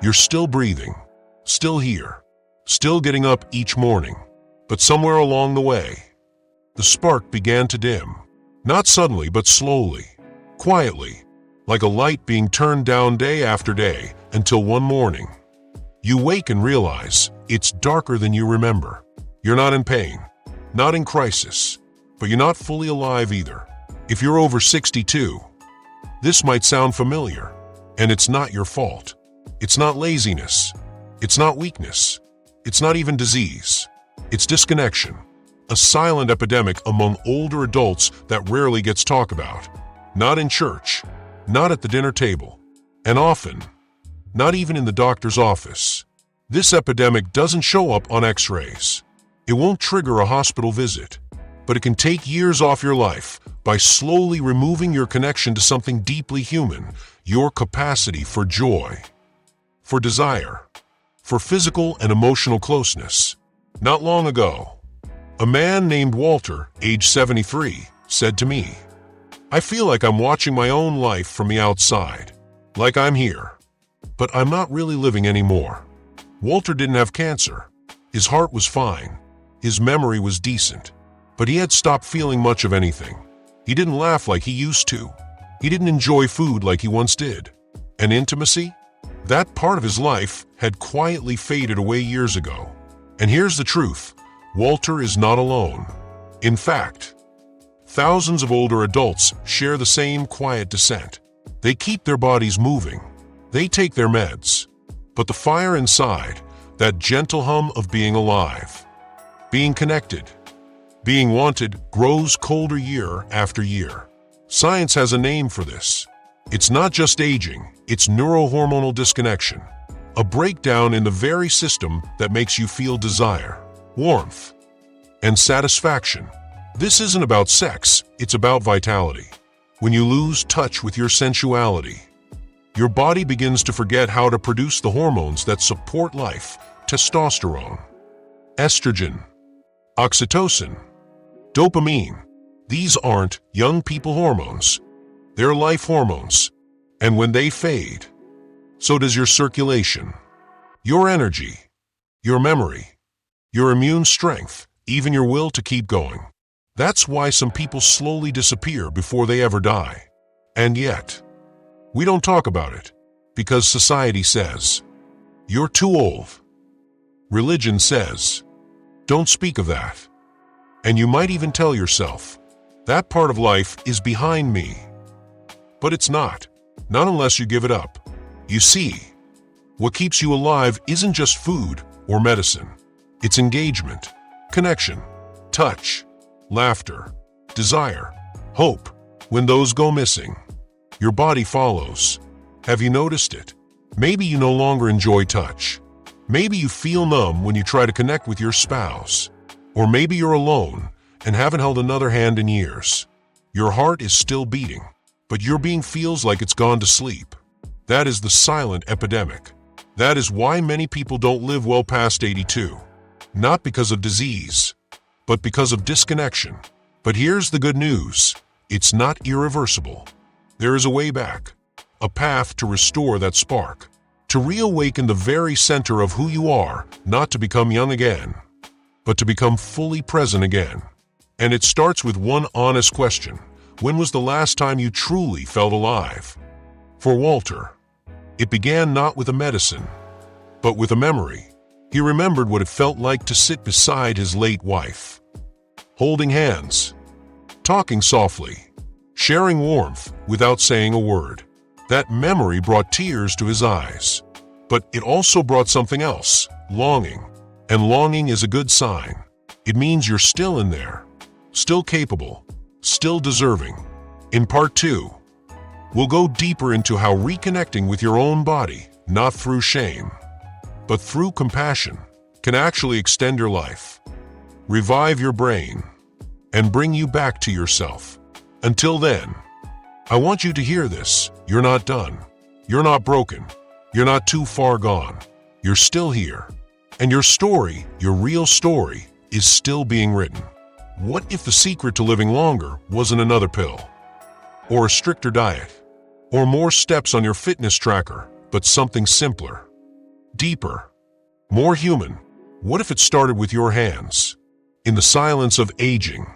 You're still breathing, still here, still getting up each morning. But somewhere along the way, the spark began to dim. Not suddenly, but slowly, quietly, like a light being turned down day after day, until one morning, you wake and realize it's darker than you remember. You're not in pain, not in crisis, but you're not fully alive either. If you're over 62, this might sound familiar, and it's not your fault. It's not laziness. It's not weakness. It's not even disease. It's disconnection, a silent epidemic among older adults that rarely gets talked about. Not in church, not at the dinner table, and often, not even in the doctor's office. This epidemic doesn't show up on X-rays. It won't trigger a hospital visit, but it can take years off your life by slowly removing your connection to something deeply human, your capacity for joy, for desire, for physical and emotional closeness. Not long ago, a man named Walter, age 73, said to me, "I feel like I'm watching my own life from the outside, like I'm here, but I'm not really living anymore." Walter didn't have cancer. His heart was fine. His memory was decent, but he had stopped feeling much of anything. He didn't laugh like he used to. He didn't enjoy food like he once did. And intimacy? That part of his life had quietly faded away years ago. And here's the truth. Walter is not alone. In fact, thousands of older adults share the same quiet descent. They keep their bodies moving. They take their meds. But the fire inside, that gentle hum of being alive, being connected, being wanted, grows colder year after year. Science has a name for this. It's not just aging, it's neurohormonal disconnection. A breakdown in the very system that makes you feel desire, warmth, and satisfaction. This isn't about sex, it's about vitality. When you lose touch with your sensuality, your body begins to forget how to produce the hormones that support life: testosterone, estrogen, oxytocin, dopamine. These aren't young people hormones. They're life hormones. And when they fade, so does your circulation, your energy, your memory, your immune strength, even your will to keep going. That's why some people slowly disappear before they ever die. And yet, we don't talk about it, because society says, "You're too old." Religion says, "Don't speak of that." And you might even tell yourself, that part of life is behind me. But it's not unless you give it up. You see, what keeps you alive isn't just food or medicine. It's engagement, connection, touch, laughter, desire, hope. When those go missing, your body follows. Have you noticed it? Maybe you no longer enjoy touch. Maybe you feel numb when you try to connect with your spouse. Or maybe you're alone and haven't held another hand in years. Your heart is still beating, but your being feels like it's gone to sleep. That is the silent epidemic. That is why many people don't live well past 82. Not because of disease, but because of disconnection. But here's the good news. It's not irreversible. There is a way back, a path to restore that spark, to reawaken the very center of who you are, not to become young again, but to become fully present again. And it starts with one honest question. When was the last time you truly felt alive? For Walter, it began not with a medicine, but with a memory. He remembered what it felt like to sit beside his late wife, holding hands, talking softly, sharing warmth without saying a word. That memory brought tears to his eyes. But it also brought something else, longing. And longing is a good sign. It means you're still in there, still capable, still deserving. In part 2, we'll go deeper into how reconnecting with your own body, not through shame, but through compassion, can actually extend your life, revive your brain, and bring you back to yourself. Until then, I want you to hear this. You're not done. You're not broken. You're not too far gone. You're still here. And your story, your real story, is still being written. What if the secret to living longer wasn't another pill, or a stricter diet, or more steps on your fitness tracker, but something simpler? deeper, more human. What if it started with your hands? In the silence of aging,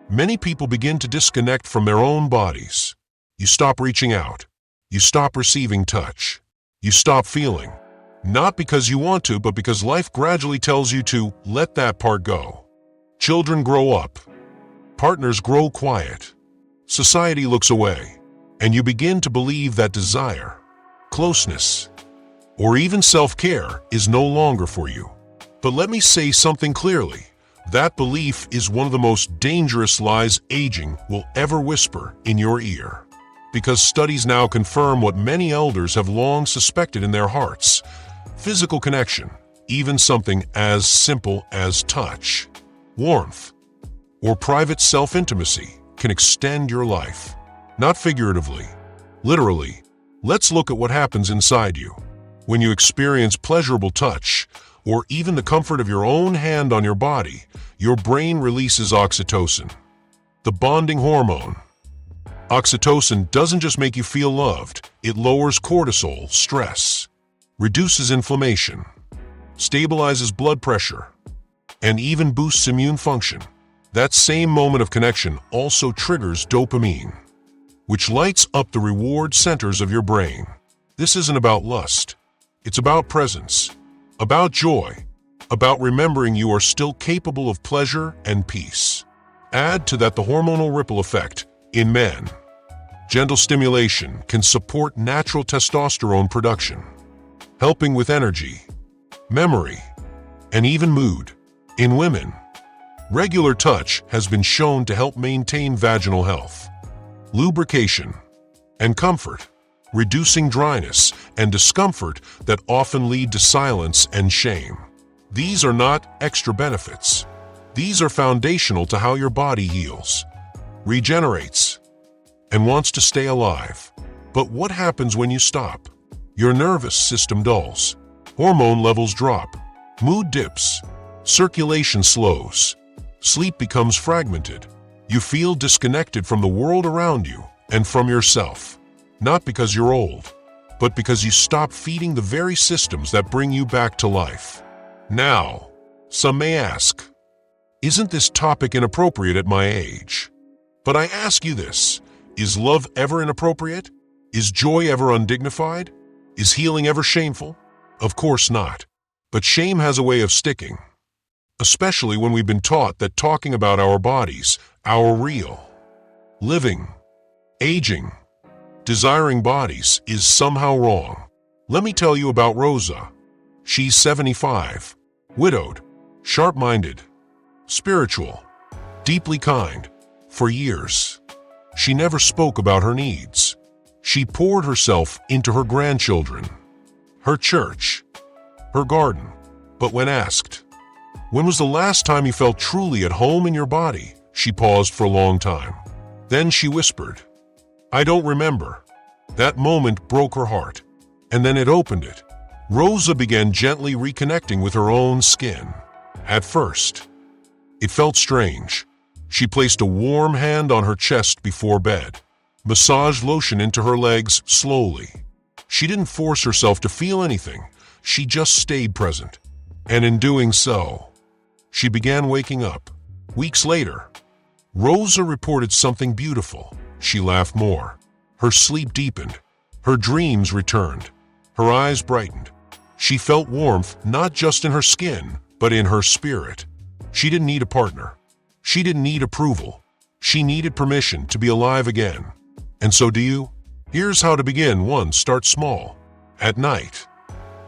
many people begin to disconnect from their own bodies. You stop reaching out. You stop receiving touch. You stop feeling. Not because you want to, but because life gradually tells you to let that part go. Children grow up. Partners grow quiet. Society looks away. And you begin to believe that desire, closeness, or even self-care is no longer for you. But let me say something clearly. That belief is one of the most dangerous lies aging will ever whisper in your ear. Because studies now confirm what many elders have long suspected in their hearts. Physical connection, even something as simple as touch, warmth, or private self-intimacy can extend your life. Not figuratively, literally. Let's look at what happens inside you. When you experience pleasurable touch, or even the comfort of your own hand on your body, your brain releases oxytocin, the bonding hormone. Oxytocin doesn't just make you feel loved, it lowers cortisol, stress, reduces inflammation, stabilizes blood pressure, and even boosts immune function. That same moment of connection also triggers dopamine, which lights up the reward centers of your brain. This isn't about lust. It's about presence, about joy, about remembering you are still capable of pleasure and peace. Add to that the hormonal ripple effect. In men, gentle stimulation can support natural testosterone production, helping with energy, memory, and even mood. In women, regular touch has been shown to help maintain vaginal health, lubrication, and comfort, reducing dryness and discomfort that often lead to silence and shame. These are not extra benefits. These are foundational to how your body heals, regenerates, and wants to stay alive. But what happens when you stop? Your nervous system dulls, hormone levels drop, mood dips, circulation slows, sleep becomes fragmented. You feel disconnected from the world around you and from yourself. Not because you're old, but because you stop feeding the very systems that bring you back to life. Now, some may ask, isn't this topic inappropriate at my age? But I ask you this, is love ever inappropriate? Is joy ever undignified? Is healing ever shameful? Of course not. But shame has a way of sticking, especially when we've been taught that talking about our bodies, our real, living, aging, desiring bodies is somehow wrong. Let me tell you about Rosa. She's 75, widowed, sharp-minded, spiritual, deeply kind. For years, she never spoke about her needs. She poured herself into her grandchildren, her church, her garden. But when asked, when was the last time you felt truly at home in your body? She paused for a long time. Then she whispered, I don't remember. That moment broke her heart, and then it opened it. Rosa began gently reconnecting with her own skin. At first, it felt strange. She placed a warm hand on her chest before bed, massaged lotion into her legs slowly. She didn't force herself to feel anything. She just stayed present. And in doing so, she began waking up. Weeks later, Rosa reported something beautiful. She laughed more. Her sleep deepened. Her dreams returned. Her eyes brightened. She felt warmth not just in her skin, but in her spirit. She didn't need a partner. She didn't need approval. She needed permission to be alive again. And so do you? Here's how to begin. 1. Start small. At night,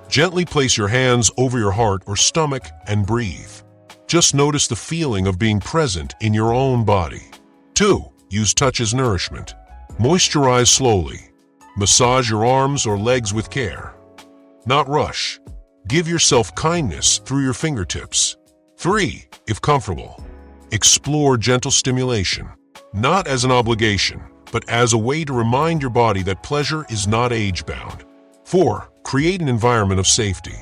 gently place your hands over your heart or stomach and breathe. Just notice the feeling of being present in your own body. 2. Use touch as nourishment. Moisturize slowly. Massage your arms or legs with care. Not rush. Give yourself kindness through your fingertips. 3. If comfortable, explore gentle stimulation. Not as an obligation, but as a way to remind your body that pleasure is not age-bound. 4. Create an environment of safety.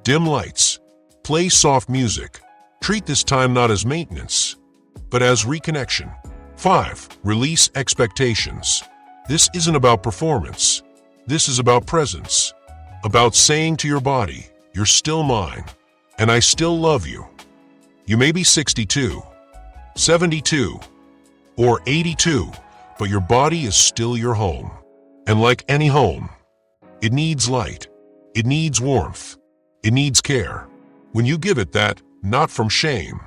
Dim lights. Play soft music. Treat this time not as maintenance, but as reconnection. 5. Release expectations. This isn't about performance. This is about presence. About saying to your body, You're still mine, and I still love you. You may be 62, 72, or 82, but your body is still your home. And like any home, it needs light, it needs warmth, it needs care. When you give it that, not from shame,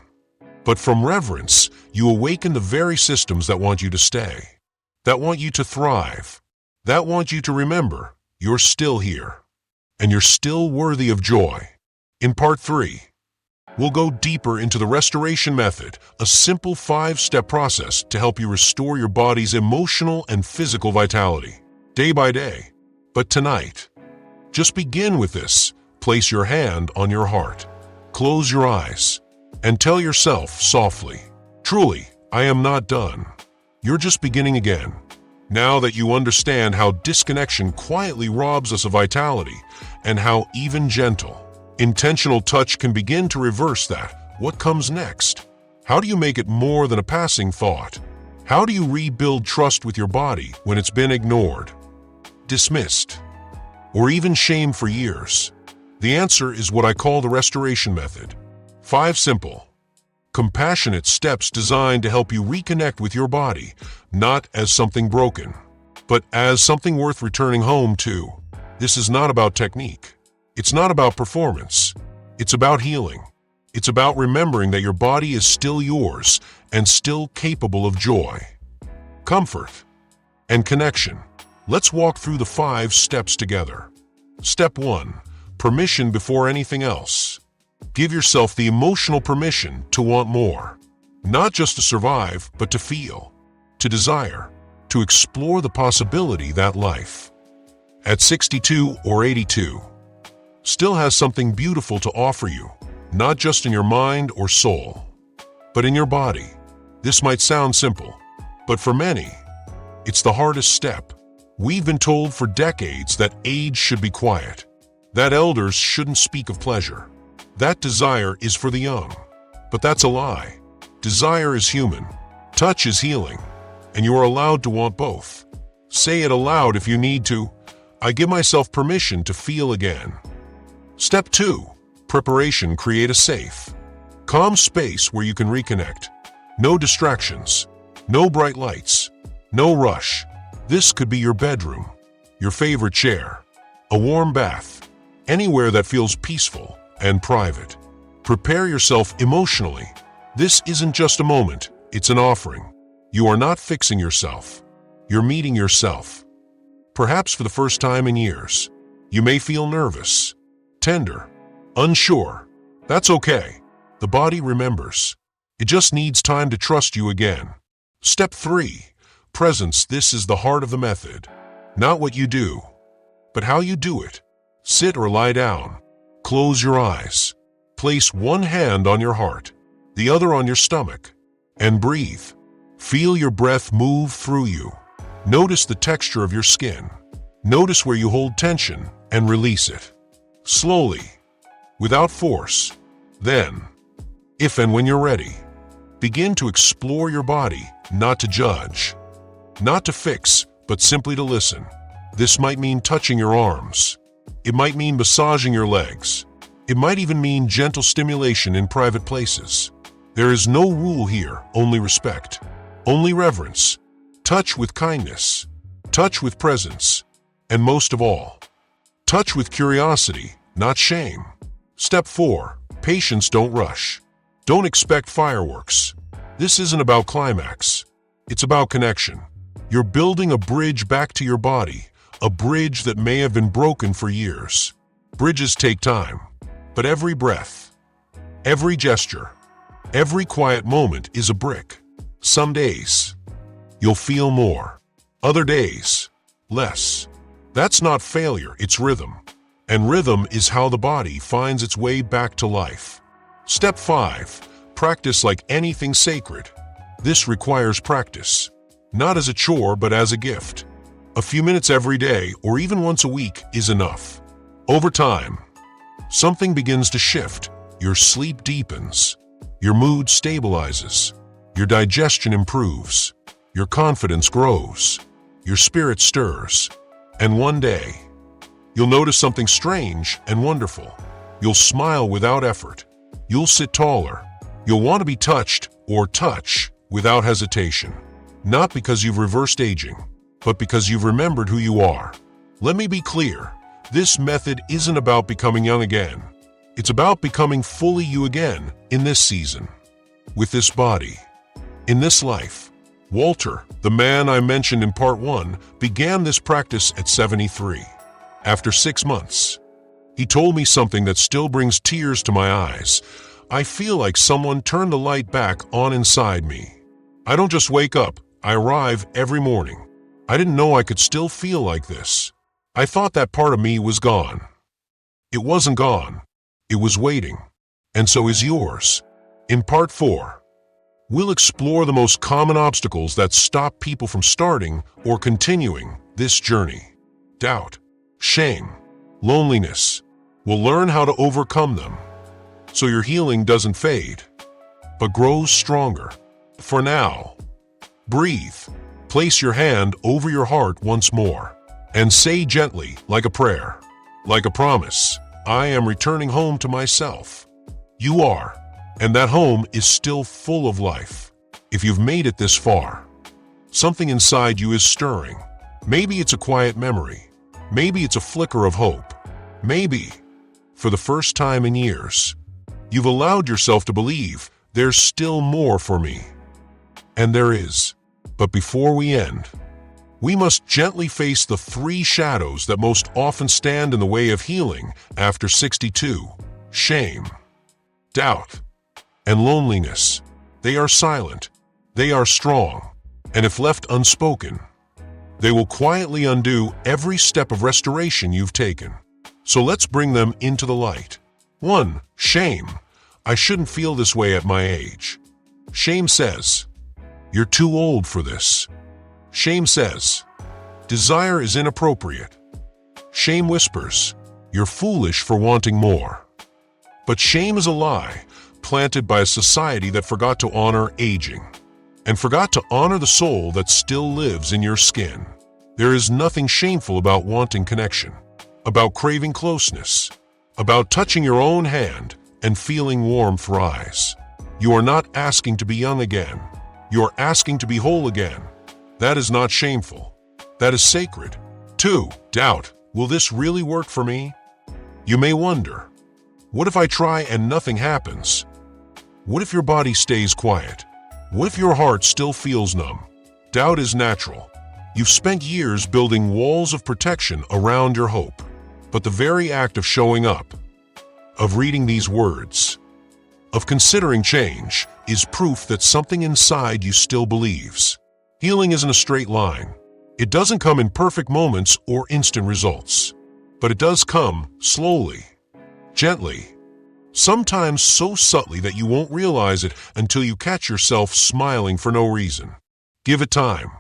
but from reverence, you awaken the very systems that want you to stay, that want you to thrive, that want you to remember you're still here, and you're still worthy of joy. In part 3, we'll go deeper into the restoration method, a simple 5-step process to help you restore your body's emotional and physical vitality, day by day. But tonight, just begin with this. Place your hand on your heart, close your eyes, and tell yourself softly, truly, I am not done. You're just beginning again. Now that you understand how disconnection quietly robs us of vitality and how even gentle, intentional touch can begin to reverse that, what comes next? How do you make it more than a passing thought? How do you rebuild trust with your body when it's been ignored, dismissed, or even shamed for years? The answer is what I call the restoration method. 5 simple, compassionate steps designed to help you reconnect with your body, not as something broken, but as something worth returning home to. This is not about technique. It's not about performance. It's about healing. It's about remembering that your body is still yours and still capable of joy, comfort, and connection. Let's walk through the 5 steps together. Step 1. Permission before anything else. Give yourself the emotional permission to want more. Not just to survive, but to feel, to desire, to explore the possibility that life, at 62 or 82, still has something beautiful to offer you, not just in your mind or soul, but in your body. This might sound simple, but for many, it's the hardest step. We've been told for decades that age should be quiet, that elders shouldn't speak of pleasure, that desire is for the young. But that's a lie. Desire is human, touch is healing, and you are allowed to want both. Say it aloud if you need to. I give myself permission to feel again. Step 2. Preparation. Create a safe, calm space where you can reconnect. No distractions, no bright lights, no rush. This could be your bedroom, your favorite chair, a warm bath, anywhere that feels peaceful and private. Prepare yourself emotionally. This isn't just a moment, it's an offering. You are not fixing yourself. You're meeting yourself. Perhaps for the first time in years, you may feel nervous, tender, unsure. That's okay. The body remembers. It just needs time to trust you again. Step 3. Presence. This is the heart of the method. Not what you do, but how you do it. Sit or lie down. Close your eyes. Place one hand on your heart, the other on your stomach, and breathe. Feel your breath move through you. Notice the texture of your skin. Notice where you hold tension and release it. Slowly, without force. Then, if and when you're ready, begin to explore your body, not to judge, not to fix, but simply to listen. This might mean touching your arms. It might mean massaging your legs. It might even mean gentle stimulation in private places. There is no rule here, only respect, only reverence. Touch with kindness, touch with presence, and most of all, touch with curiosity, not shame. Step 4. Patience. Don't rush. Don't expect fireworks. This isn't about climax. It's about connection. You're building a bridge back to your body, a bridge that may have been broken for years. Bridges take time, but every breath, every gesture, every quiet moment is a brick. Some days, you'll feel more. Other days, less. That's not failure, it's rhythm. And rhythm is how the body finds its way back to life. Step 5. Practice like anything sacred. This requires practice, not as a chore but as a gift. A few minutes every day or even once a week is enough. Over time, something begins to shift. Your sleep deepens, your mood stabilizes, your digestion improves, your confidence grows, your spirit stirs, and one day, you'll notice something strange and wonderful. You'll smile without effort. You'll sit taller. You'll want to be touched or touch without hesitation. Not because you've reversed aging, but because you've remembered who you are. Let me be clear. This method isn't about becoming young again. It's about becoming fully you again in this season, with this body, in this life. Walter, the man I mentioned in part 1, began this practice at 73. After 6 months, he told me something that still brings tears to my eyes. I feel like someone turned the light back on inside me. I don't just wake up, I arrive every morning. I didn't know I could still feel like this. I thought that part of me was gone. It wasn't gone. It was waiting. And so is yours. In part 4, we'll explore the most common obstacles that stop people from starting or continuing this journey. Doubt, shame, loneliness. We'll learn how to overcome them, so your healing doesn't fade, but grows stronger. For now, breathe. Place your hand over your heart once more, and say gently, like a prayer, like a promise, I am returning home to myself. You are, and that home is still full of life. If you've made it this far, something inside you is stirring. Maybe it's a quiet memory. Maybe it's a flicker of hope. Maybe, for the first time in years, you've allowed yourself to believe there's still more for me. And there is. But before we end, we must gently face the 3 shadows that most often stand in the way of healing after 62. Shame, doubt, and loneliness. They are silent. They are strong. And if left unspoken, they will quietly undo every step of restoration you've taken. So let's bring them into the light. 1. Shame. I shouldn't feel this way at my age. Shame says, you're too old for this. Shame says, desire is inappropriate. Shame whispers, you're foolish for wanting more. But shame is a lie planted by a society that forgot to honor aging and forgot to honor the soul that still lives in your skin. There is nothing shameful about wanting connection, about craving closeness, about touching your own hand and feeling warmth rise. You are not asking to be young again. You are asking to be whole again. That is not shameful. That is sacred. 2. Doubt. Will this really work for me? You may wonder, what if I try and nothing happens? What if your body stays quiet? What if your heart still feels numb? Doubt is natural. You've spent years building walls of protection around your hope. But the very act of showing up, of reading these words, of considering change, is proof that something inside you still believes. Healing isn't a straight line. It doesn't come in perfect moments or instant results. But it does come slowly, gently, sometimes so subtly that you won't realize it until you catch yourself smiling for no reason. Give it time.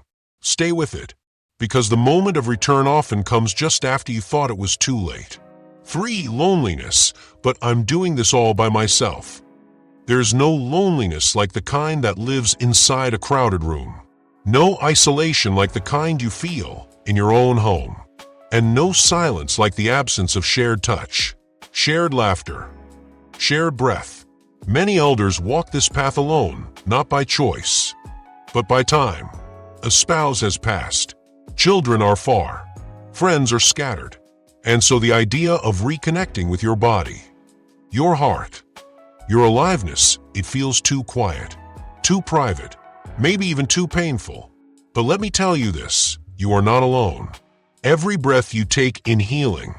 Stay with it, because the moment of return often comes just after you thought it was too late. 3. Loneliness. But I'm doing this all by myself. There's no loneliness like the kind that lives inside a crowded room. No isolation like the kind you feel in your own home. And no silence like the absence of shared touch, shared laughter, shared breath. Many elders walk this path alone, not by choice, but by time. A spouse has passed. Children are far. Friends are scattered. And so the idea of reconnecting with your body, your heart, your aliveness, it feels too quiet, too private, maybe even too painful. But let me tell you this, you are not alone. Every breath you take in healing,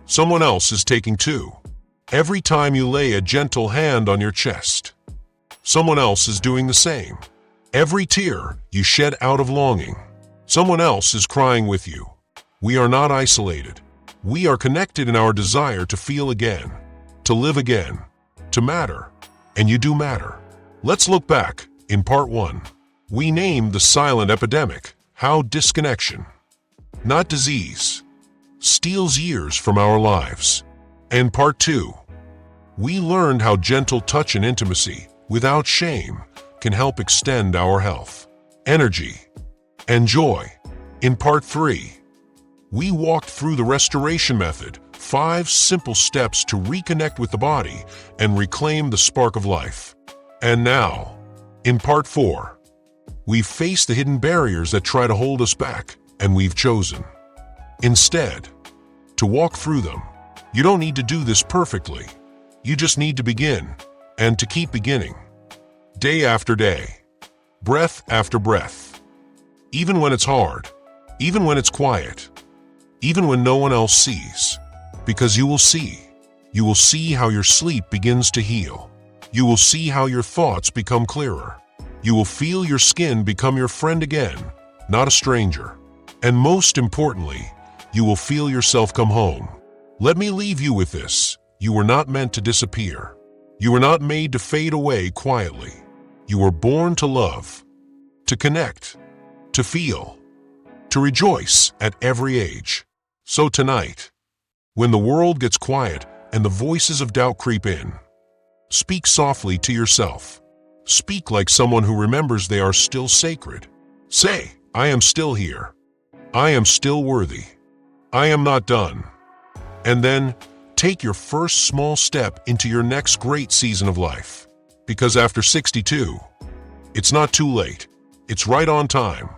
someone else is taking too. Every time you lay a gentle hand on your chest, someone else is doing the same. Every tear you shed out of longing, someone else is crying with you. We are not isolated. We are connected in our desire to feel again, to live again, to matter. And you do matter. Let's look back. In part 1, we named the silent epidemic how disconnection, not disease, steals years from our lives. And part 2, we learned how gentle touch and intimacy, without shame, can help extend our health, energy, and joy. In part 3, we walked through the restoration method 5 simple steps to reconnect with the body and reclaim the spark of life. And now, in part 4, we've faced the hidden barriers that try to hold us back, and we've chosen, instead, to walk through them. You don't need to do this perfectly. You just need to begin, and to keep beginning. Day after day, breath after breath. Even when it's hard, even when it's quiet, even when no one else sees. Because you will see how your sleep begins to heal. You will see how your thoughts become clearer. You will feel your skin become your friend again, not a stranger. And most importantly, you will feel yourself come home. Let me leave you with this. You were not meant to disappear. You were not made to fade away quietly. You were born to love, to connect, to feel, to rejoice at every age. So tonight, when the world gets quiet and the voices of doubt creep in, speak softly to yourself. Speak like someone who remembers they are still sacred. Say, I am still here. I am still worthy. I am not done. And then, take your first small step into your next great season of life. Because after 62, it's not too late. It's right on time.